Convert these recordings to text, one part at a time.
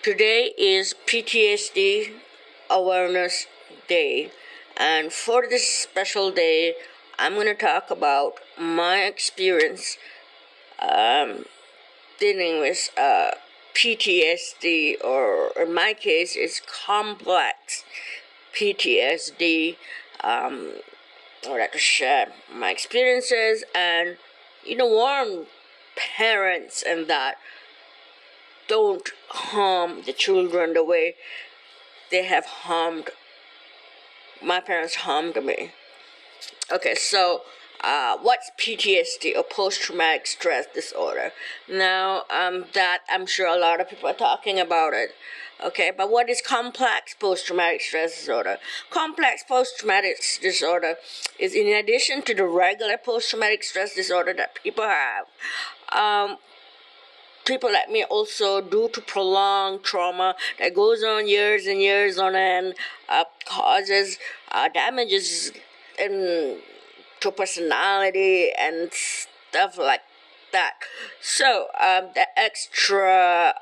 Today is PTSD Awareness Day, and for this special day, I'm going to talk about my experience dealing with PTSD, or in my case, it's complex PTSD. I would like to share my experiences and, warn parents and that don't harm the children the way they have harmed my parents harmed me. Okay, so what's PTSD, or post-traumatic stress disorder? Now, that I'm sure a lot of people are talking about it. Okay, but what is complex post-traumatic stress disorder? Complex post-traumatic disorder is, in addition to the regular post-traumatic stress disorder that people have, people like me also, due to prolonged trauma that goes on years and years on end, causes damages to personality and stuff like that. So the extra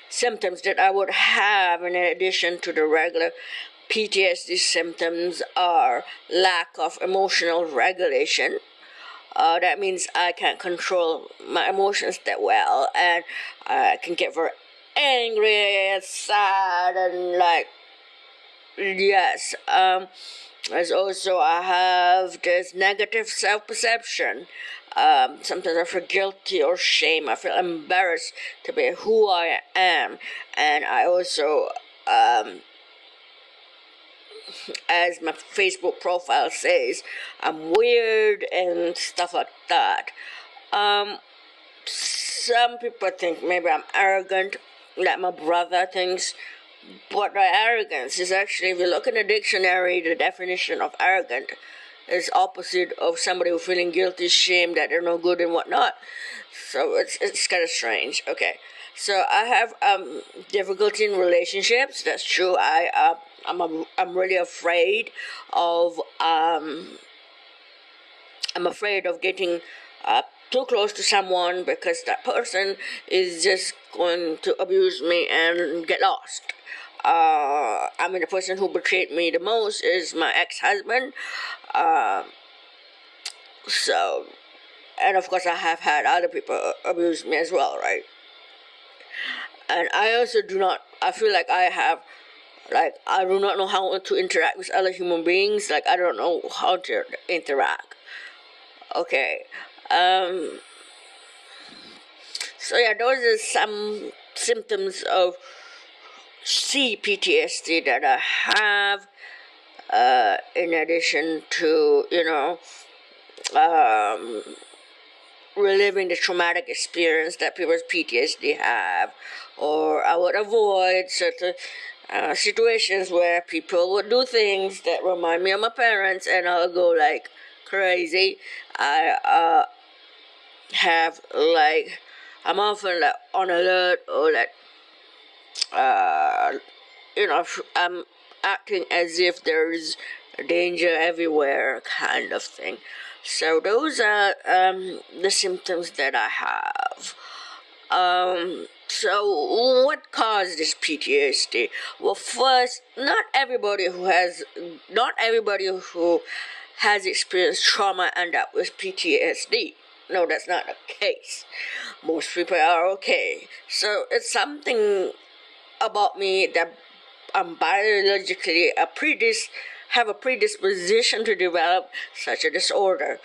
symptoms that I would have in addition to the regular PTSD symptoms are lack of emotional regulation. That means I can't control my emotions that well, and I can get very angry and sad and yes. As also I have this negative self-perception. Sometimes I feel guilty or shame. I feel embarrassed to be who I am, and I also as my Facebook profile says, I'm weird and stuff like that. Some people think maybe I'm arrogant, like my brother thinks, but the arrogance is actually, if you look in the dictionary, the definition of arrogant is opposite of somebody who's feeling guilty, shame that they're no good and whatnot. So it's kind of strange. Okay, so I have difficulty in relationships. That's true. I'm really afraid of I'm afraid of getting too close to someone, because that person is just going to abuse me and get lost. The person who betrayed me the most is my ex-husband. And of course I have had other people abuse me as well, right? And I also I feel like I do not know how to interact with other human beings. I don't know how to interact. Okay. So yeah, those are some symptoms of C-PTSD that I have, in addition to, reliving the traumatic experience that people with PTSD have, or I would avoid certain situations where people would do things that remind me of my parents, and I'll go crazy. I have I'm often on alert, or I'm acting as if there's danger everywhere, kind of thing. So those are the symptoms that I have. So what caused this PTSD? Well, first, not everybody who has experienced trauma end up with PTSD. No, that's not the case. Most people are okay. So it's something about me that I'm biologically have a predisposition to develop such a disorder.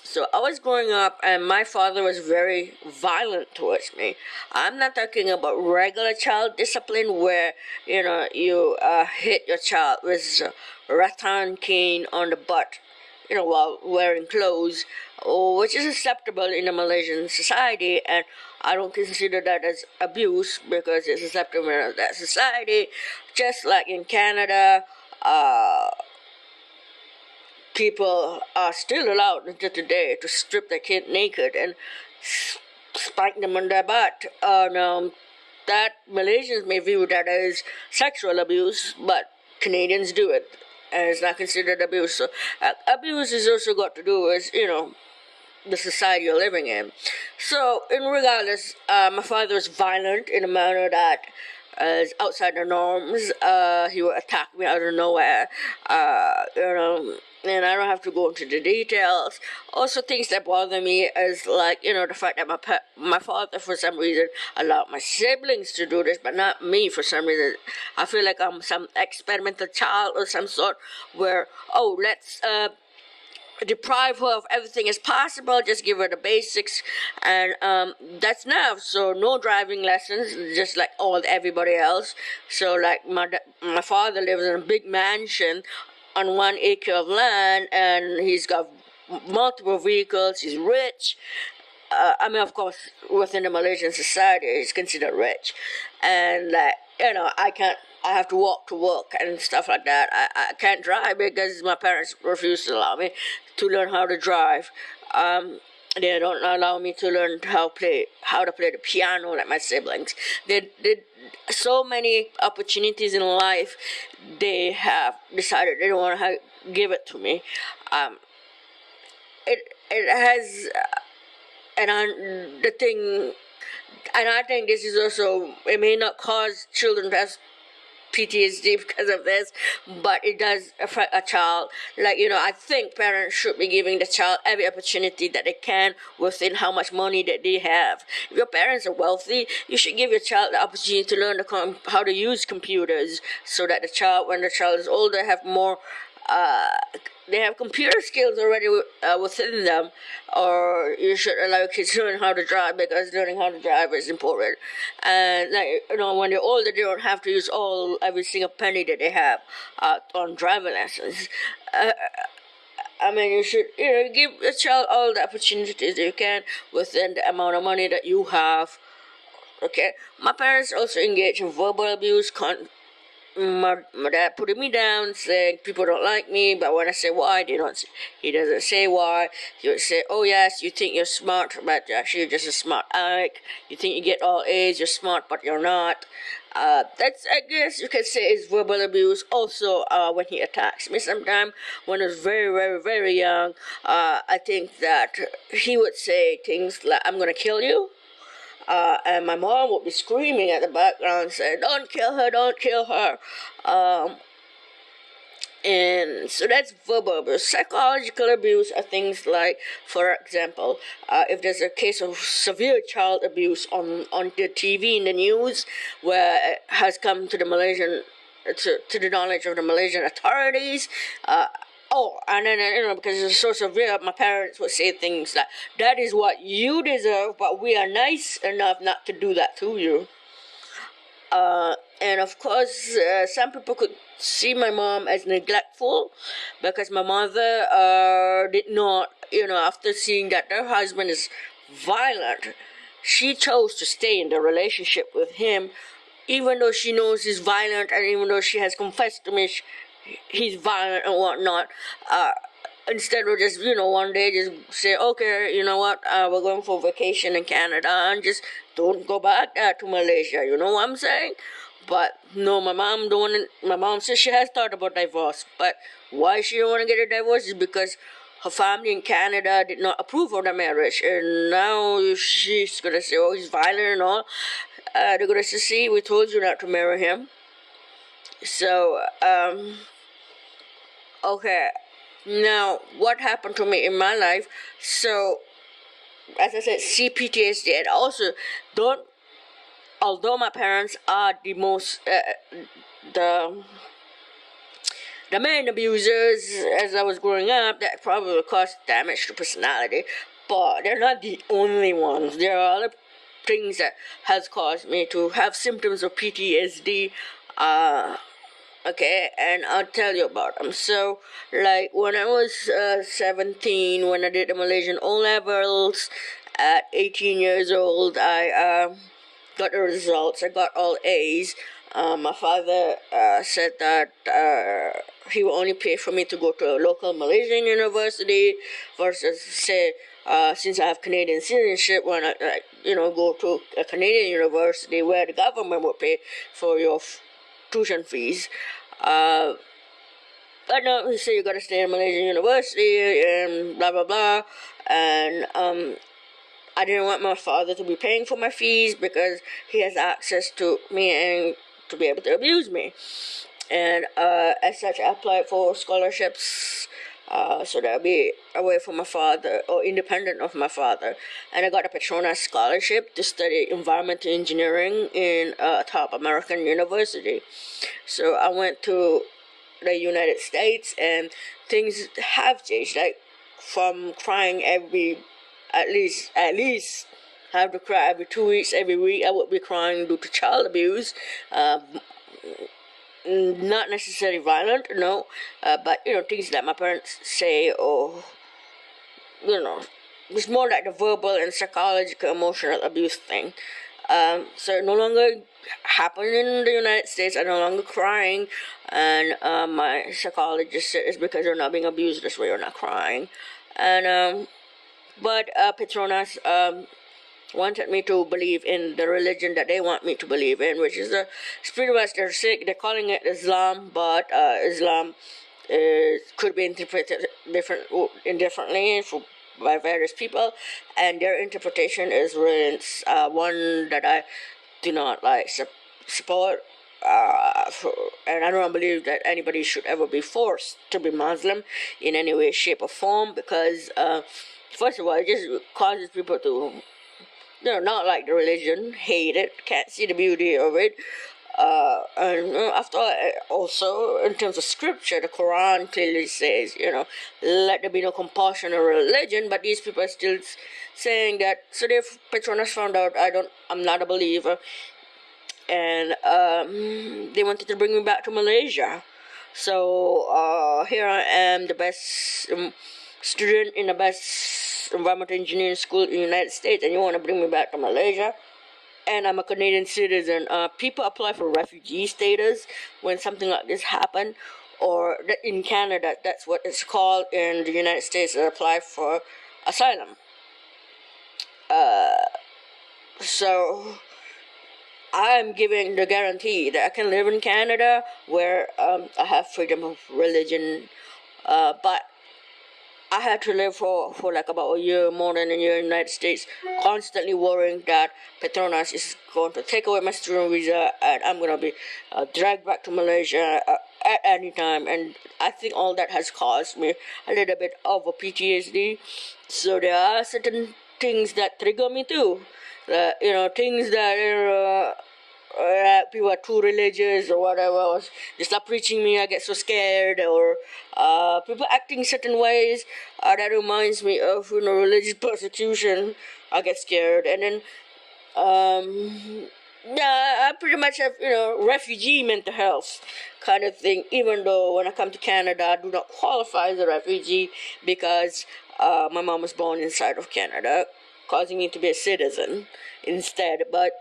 So I was growing up, and my father was very violent towards me. I'm not talking about regular child discipline where, you hit your child with a rattan cane on the butt, while wearing clothes, which is acceptable in the Malaysian society, and I don't consider that as abuse because it's acceptable in that society. Just like in Canada, people are still allowed until today to strip their kid naked and spike them on their butt. That Malaysians may view that as sexual abuse, but Canadians do it, and it's not considered abuse. So abuse has also got to do with, the society you're living in. So, in regardless, my father was violent in a manner that is outside the norms. He would attack me out of nowhere, and I don't have to go into the details. Also, things that bother me is like, the fact that my father, for some reason, allowed my siblings to do this, but not me for some reason. I feel like I'm some experimental child or some sort where, let's deprive her of everything as possible, just give her the basics, and that's enough. So no driving lessons, just like everybody else. So like my father lives in a big mansion on 1 acre of land, and he's got multiple vehicles. He's rich. Of course, within the Malaysian society, he's considered rich, and I have to walk to work and stuff like that. I can't drive because my parents refuse to allow me to learn how to drive. They don't allow me to learn how to play the piano like my siblings. They so many opportunities in life. They have decided they don't want to give it to me. It has. The thing, and I think this is also, it may not cause children to have PTSD because of this, but it does affect a child. I think parents should be giving the child every opportunity that they can within how much money that they have. If your parents are wealthy, you should give your child the opportunity to learn how to use computers, so that when the child is older, have more they have computer skills already within them. Or you should allow kids to learn how to drive, because learning how to drive is important. And when they're older, they don't have to use every single penny that they have on driving lessons. You should give a child all the opportunities you can within the amount of money that you have. Okay, my parents also engage in verbal abuse. My dad putting me down, saying people don't like me, but when I say why, he doesn't say why. He would say, oh yes, you think you're smart, but actually you're just a smart aleck. You think you get all A's, you're smart, but you're not. That's, I guess you can say, is verbal abuse. Also, when he attacks me sometimes, when I was very, very, very young, I think that he would say things like, I'm gonna kill you. And my mom would be screaming at the background, saying, don't kill her, don't kill her. And so that's verbal abuse. Psychological abuse are things like, for example, if there's a case of severe child abuse on the TV in the news, where it has come to the knowledge of the Malaysian authorities, and then, because it's so severe, my parents would say things like, that is what you deserve, but we are nice enough not to do that to you. And of course, some people could see my mom as neglectful, because my mother did not, after seeing that their husband is violent, she chose to stay in the relationship with him, even though she knows he's violent, and even though she has confessed to me he's violent and whatnot. Instead of just, one day just say, okay, you know what, we're going for vacation in Canada, and just don't go back to Malaysia, you know what I'm saying? But no, my mom says she has thought about divorce, but why she don't want to get a divorce is because her family in Canada did not approve of the marriage, and now she's gonna say, oh, he's violent and all. They're gonna say, see, we told you not to marry him. So, okay, now what happened to me in my life? So, as I said, C-PTSD, and also although my parents are the most, the main abusers as I was growing up, that probably caused damage to personality, but they're not the only ones. There are other things that has caused me to have symptoms of PTSD, okay, and I'll tell you about them. So, like, when I was 17, when I did the Malaysian O-levels, at 18 years old, I got the results. I got all A's. My father said that he will only pay for me to go to a local Malaysian university, versus, say, since I have Canadian citizenship, when I go to a Canadian university where the government will pay for your tuition fees. but no, he said you gotta stay in Malaysian University and blah blah blah, and I didn't want my father to be paying for my fees because he has access to me and to be able to abuse me. And as such, I applied for scholarships so that I'll be away from my father or independent of my father. And I got a Petronas scholarship to study environmental engineering in a top American university. So I went to the United States, and things have changed. Like from crying at least have to cry every 2 weeks, every week. I would be crying due to child abuse. Not necessarily violent, no, but things that my parents say, or it's more like the verbal and psychological, emotional abuse thing. So it no longer happened in the United States. I'm no longer crying, and my psychologist said it's because you're not being abused. That's why you're not crying, and but Petronas wanted me to believe in the religion that they want me to believe in, which is pretty much they're calling it Islam, but Islam could be interpreted differently by various people, and their interpretation is really one that I do not support. And I don't believe that anybody should ever be forced to be Muslim in any way, shape, or form, because first of all, it just causes people to not like the religion, hate it, can't see the beauty of it. And after all, also in terms of scripture, the Quran clearly says, let there be no compulsion or religion. But these people are still saying that. So they've Petronas found out I'm not a believer, and they wanted to bring me back to Malaysia. So here I am, the best student in the best environmental engineering school in the United States, and you want to bring me back to Malaysia? And I'm a Canadian citizen. People apply for refugee status when something like this happens, or in Canada, that's what it's called. In the United States, they apply for asylum. So I'm giving the guarantee that I can live in Canada where I have freedom of religion, but I had to live for like about a year, more than a year in the United States, constantly worrying that Petronas is going to take away my student visa and I'm going to be dragged back to Malaysia at any time. And I think all that has caused me a little bit of a PTSD. So there are certain things that trigger me too. Things that people are too religious or whatever, they start preaching me, I get so scared, or people acting certain ways that reminds me of religious persecution. I get scared, and then I pretty much have refugee mental health kind of thing, even though when I come to Canada I do not qualify as a refugee because my mom was born inside of Canada, causing me to be a citizen instead. But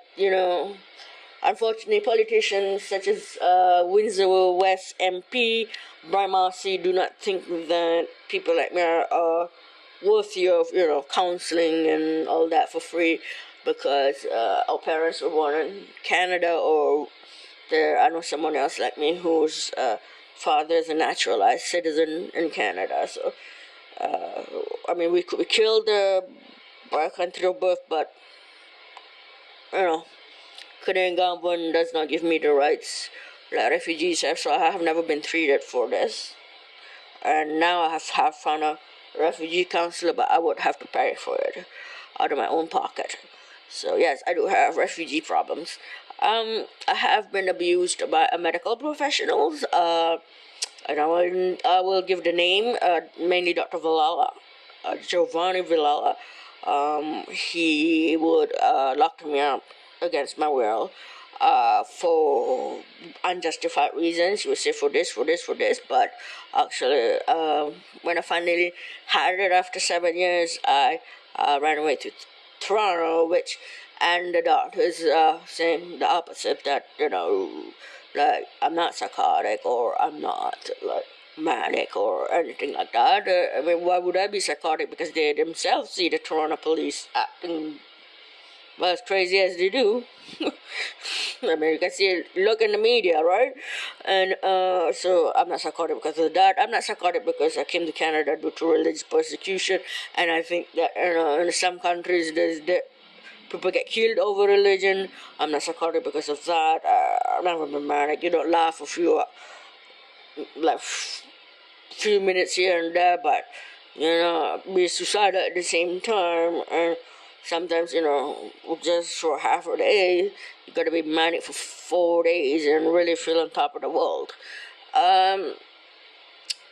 unfortunately, politicians such as Windsor West MP Brian Marcy do not think that people like me are worthy of counseling and all that for free, because our parents were born in Canada, or I know someone else like me whose father is a naturalized citizen in Canada. So we killed by country of birth, but Canadian government does not give me the rights that refugees have, so I have never been treated for this. And now I have found a refugee counselor, but I would have to pay for it out of my own pocket. So yes, I do have refugee problems. I have been abused by medical professionals, and I will give the name, mainly Dr. Villala, Giovanni Villala. He would lock me up against my will for unjustified reasons. He would say for this, but actually when I finally had it after 7 years, I ran away to Toronto, and the doctors saying the opposite, that like I'm not psychotic, or I'm not like manic or anything like that. Why would I be psychotic? Because they themselves see the Toronto police acting as crazy as they do. I mean, you can see it, look in the media, right? And so I'm not psychotic because of that. I'm not psychotic because I came to Canada due to religious persecution, and I think that in some countries people get killed over religion. I'm not psychotic because of that. I've never been manic. You don't laugh a few few minutes here and there, but be suicidal at the same time, and sometimes just for half a day you gotta be manic for 4 days and really feel on top of the world.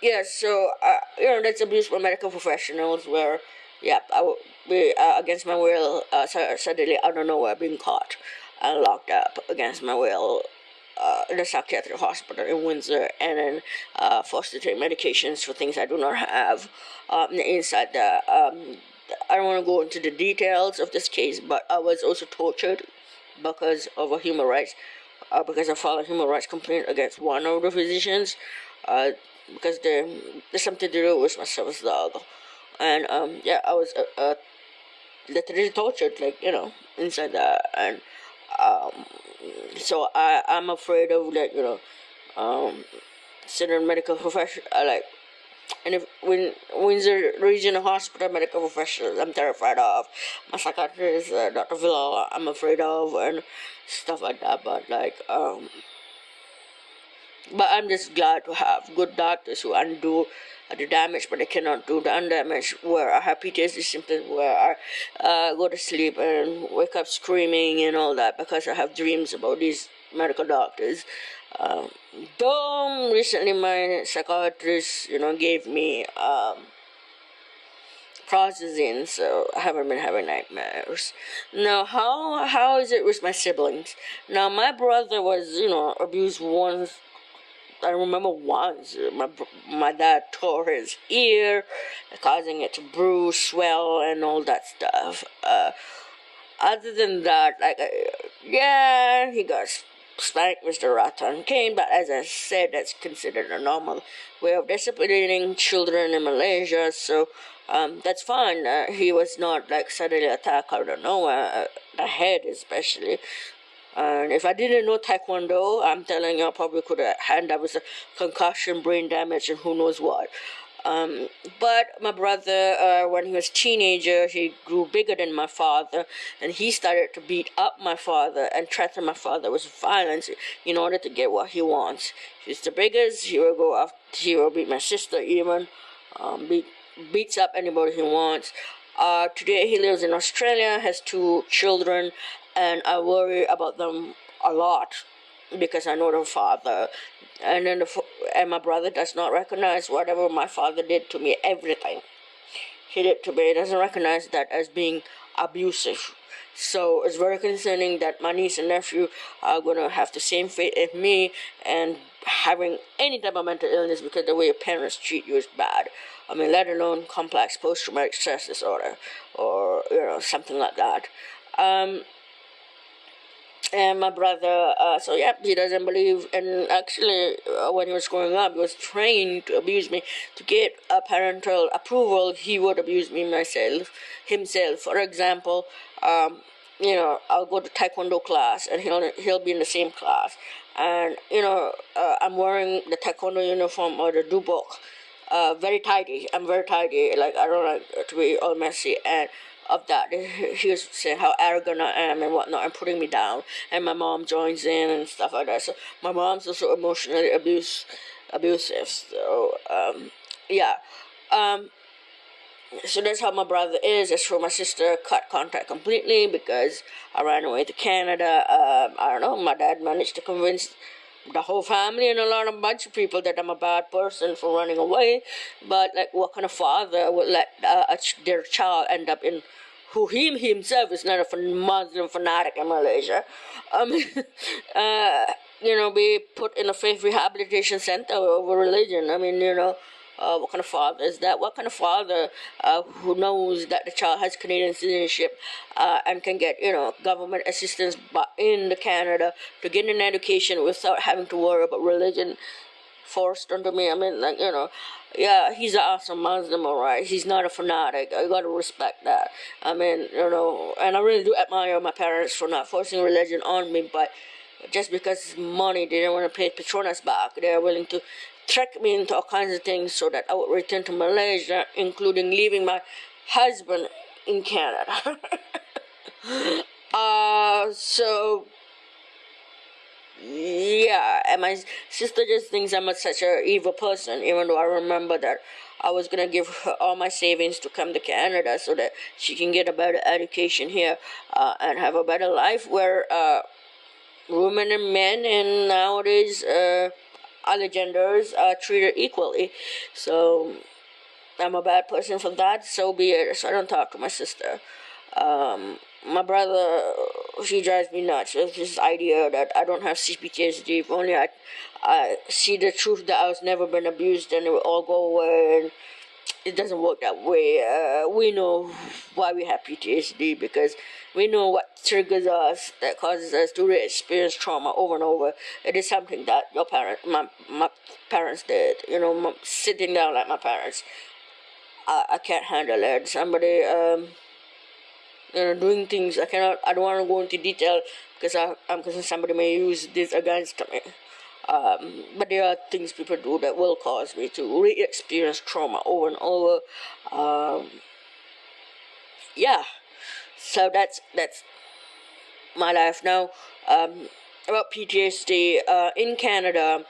Yeah, so that's abuse by medical professionals where I would be against my will, suddenly out of nowhere being caught and locked up against my will in a psychiatric hospital in Windsor, and then forced to take medications for things I do not have inside the. I don't want to go into the details of this case, but I was also tortured because of a human rights, because I filed a human rights complaint against one of the physicians, because there's something to do with my service dog, and I was literally tortured, inside that, and so I'm afraid of certain medical profession and if when Windsor Regional Hospital medical professionals I'm terrified of. My psychiatrist, Dr. Villa, I'm afraid of, and stuff like that. But I'm just glad to have good doctors who undo the damage, but they cannot do the undamage. Where I have PTSD symptoms, where I go to sleep and wake up screaming and all that because I have dreams about these medical doctors. Though recently my psychiatrist, gave me processing, so I haven't been having nightmares. Now, how is it with my siblings? Now, my brother was, abused once. I remember once my dad tore his ear, causing it to bruise, swell, and all that stuff. Other than that, he got spanked with the rattan cane, but as I said, that's considered a normal way of disciplining children in Malaysia, so that's fine. He was not suddenly attacked out of nowhere, the head especially. And if I didn't know Taekwondo, I'm telling you, I probably could have had that with a concussion, brain damage, and who knows what. But my brother, when he was a teenager, he grew bigger than my father, and he started to beat up my father and threaten my father with violence in order to get what he wants. He's the biggest. He will go after. He will beat my sister even. Beats up anybody he wants. Today he lives in Australia, has 2 children, and I worry about them a lot because I know their father. And then my brother does not recognize whatever my father did to me, everything he did to me. He doesn't recognize that as being abusive. So it's very concerning that my niece and nephew are going to have the same fate as me and having any type of mental illness because the way your parents treat you is bad. I mean, let alone complex post-traumatic stress disorder or, something like that. And my brother, he doesn't believe, and actually, when he was growing up, he was trained to abuse me. To get a parental approval, he would abuse me himself. For example, I'll go to Taekwondo class, and he'll be in the same class. And, I'm wearing the Taekwondo uniform or the dubok, very tidy. I'm very tidy, I don't like to be all messy, and of that, he was saying how arrogant I am and whatnot, and putting me down, and my mom joins in and stuff like that. So my mom's also emotionally abusive. So so that's how my brother is. As for my sister, cut contact completely because I ran away to Canada. I don't know. My dad managed to convince the whole family and a bunch of people that I'm a bad person for running away. But what kind of father would let their child end up in who himself is not a Muslim fanatic in Malaysia, be put in a faith rehabilitation center over religion? I mean, what kind of father is that? What kind of father who knows that the child has Canadian citizenship and can get, government assistance in Canada to get an education without having to worry about religion forced onto me? I mean, he's an awesome Muslim, all right. He's not a fanatic. I got to respect that. I mean, and I really do admire my parents for not forcing religion on me, but just because money, they didn't want to pay Petronas back. They are willing to trick me into all kinds of things so that I would return to Malaysia, including leaving my husband in Canada. So yeah, and my sister just thinks I'm such an evil person, even though I remember that I was gonna give her all my savings to come to Canada so that she can get a better education here, and have a better life where women and men and nowadays other genders are treated equally. So I'm a bad person for that, so be it. So I don't talk to my sister. My brother, he drives me nuts with this idea that I don't have C-PTSD. If only I see the truth that I was never been abused, and it will all go away. And it doesn't work that way. We know why we have PTSD, because we know what triggers us, that causes us to experience trauma over and over. It is something that my parents did. Sitting down like my parents. I can't handle it. Somebody, doing things I don't want to go into detail because I'm concerned somebody may use this against me. But there are things people do that will cause me to re-experience trauma over and over. Yeah, so that's my life now. About PTSD, in Canada,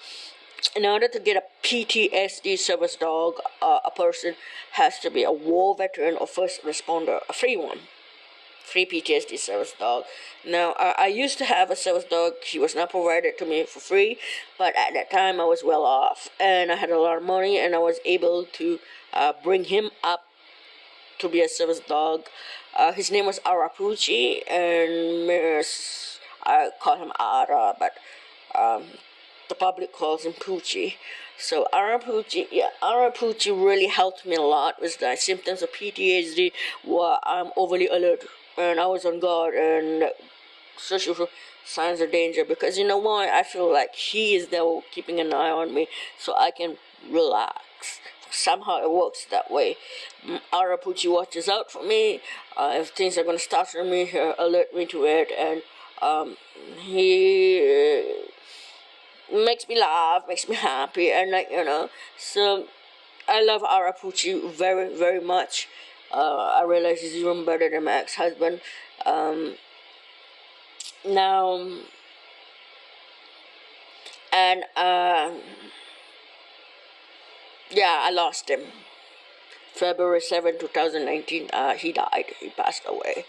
in order to get a PTSD service dog, a person has to be a war veteran or first responder, a free one. Free PTSD service dog. Now, I used to have a service dog. He was not provided to me for free, but at that time I was well off, and I had a lot of money, and I was able to bring him up to be a service dog. His name was Arapuchi, and I call him Ara, but the public calls him Poochie. So Arapuchi really helped me a lot with the symptoms of PTSD, where I'm overly alert, and I was on guard and searching for signs of danger, because you know why? I feel like he is there keeping an eye on me so I can relax. Somehow it works that way. Arapuchi watches out for me. If things are going to start on me, he'll alert me to it, and he makes me laugh, makes me happy, and so I love Arapuchi very, very much. I realize he's even better than my ex-husband. Now, and yeah, I lost him. February 7, 2019, he died. He passed away.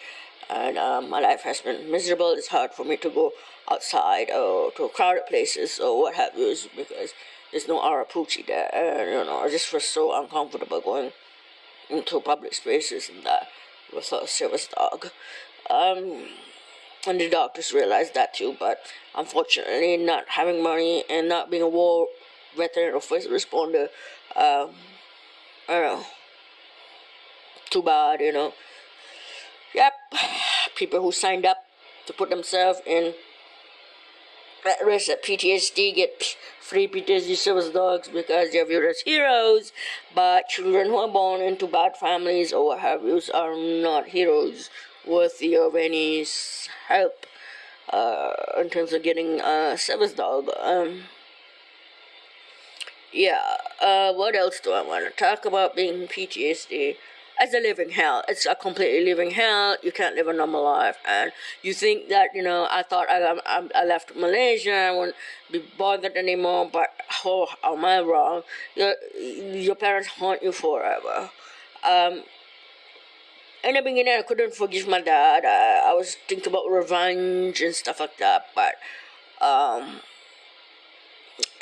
And my life has been miserable. It's hard for me to go outside or to crowded places or what have you, because there's no Arapuchi there. And, I just feel so uncomfortable going into public spaces and that without a service dog. And the doctors realized that too, but unfortunately, not having money and not being a war veteran or first responder, I don't know, too bad, Yep, people who signed up to put themselves in at risk of PTSD get free PTSD service dogs because they're viewed as heroes, but children who are born into bad families or what have you are not heroes worthy of any help in terms of getting a service dog. What else do I want to talk about being PTSD? As a living hell. It's a completely living hell. You can't live a normal life. And you think that, I thought I left Malaysia, I won't be bothered anymore, but how am I wrong? Your parents haunt you forever. In the beginning, I couldn't forgive my dad. I was thinking about revenge and stuff like that, but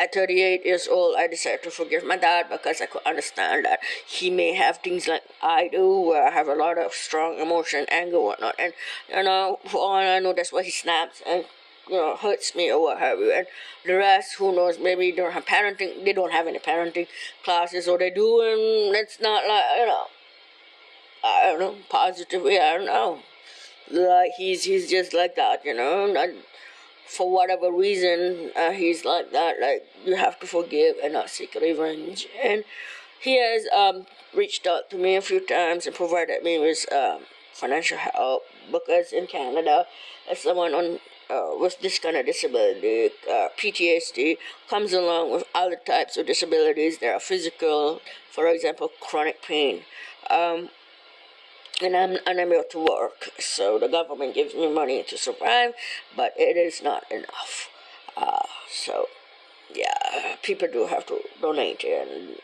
at 38 years old, I decided to forgive my dad because I could understand that he may have things like I do, where I have a lot of strong emotion, anger, whatnot. And, for all I know, that's why he snaps and, hurts me or what have you. And the rest, who knows, maybe they don't have any parenting classes, or they do, and it's not like, I don't know, positively, I don't know. Like, he's just like that, not, for whatever reason, he's like that. Like, you have to forgive and not seek revenge. And he has reached out to me a few times and provided me with financial help, because in Canada, as someone on with this kind of disability, PTSD comes along with other types of disabilities. There are physical, for example, chronic pain. And I'm unable to work, so the government gives me money to survive, but it is not enough. So, yeah, people do have to donate, and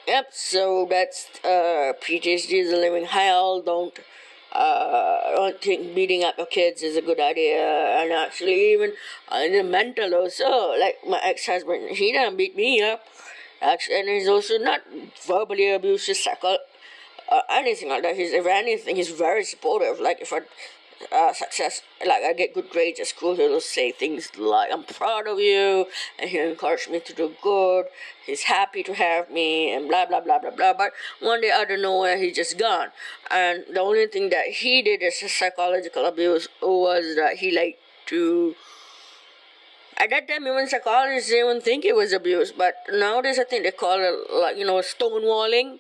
yep. So that's PTSD is a living hell. Don't think beating up your kids is a good idea, and actually even in the mental also, like my ex-husband, he didn't beat me up. Actually, and he's also not verbally abusive, anything like that. If anything, he's very supportive. Like if I success, like I get good grades at school, he'll say things like, "I'm proud of you," and he'll encourage me to do good. He's happy to have me, and blah blah blah blah blah. But one day out of nowhere, he's just gone. And the only thing that he did as a psychological abuse was that he liked to. At that time, even psychologists didn't even think it was abuse, but nowadays I think they call it, like, stonewalling,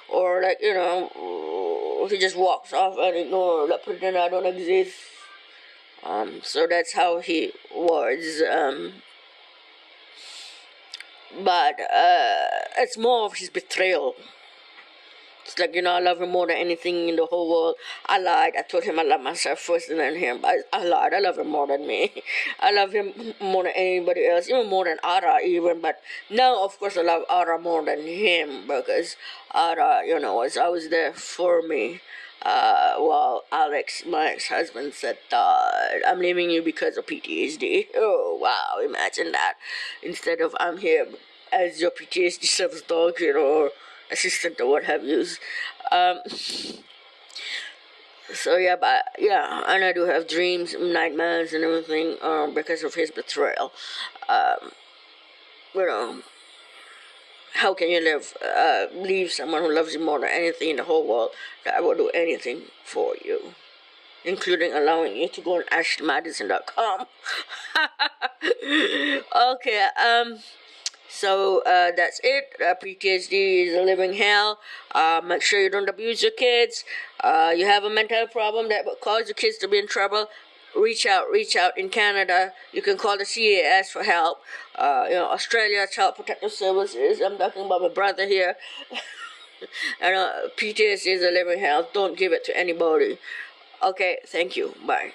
or like, he just walks off and ignore, like, pretend I don't exist. So that's how he was. But it's more of his betrayal. It's like, I love him more than anything in the whole world. I lied. I told him I love myself first and then him. I lied. I love him more than me. I love him more than anybody else, even more than Ara even. But now, of course, I love Ara more than him, because Ara, was always there for me. While Alex, my ex-husband, said, I'm leaving you because of PTSD. Oh, wow, imagine that. Instead of I'm here as your PTSD service dog, or assistant or what have you. So yeah, and I do have dreams, nightmares, and everything because of his betrayal. How can you leave someone who loves you more than anything in the whole world? That I will do anything for you, including allowing you to go on ashleymadison.com. Okay, so that's it. PTSD is a living hell. Make sure you don't abuse your kids. You have a mental problem that will cause your kids to be in trouble. Reach out in Canada. You can call the CAS for help. Australia Child Protective Services. I'm talking about my brother here. And PTSD is a living hell. Don't give it to anybody. Okay, thank you. Bye.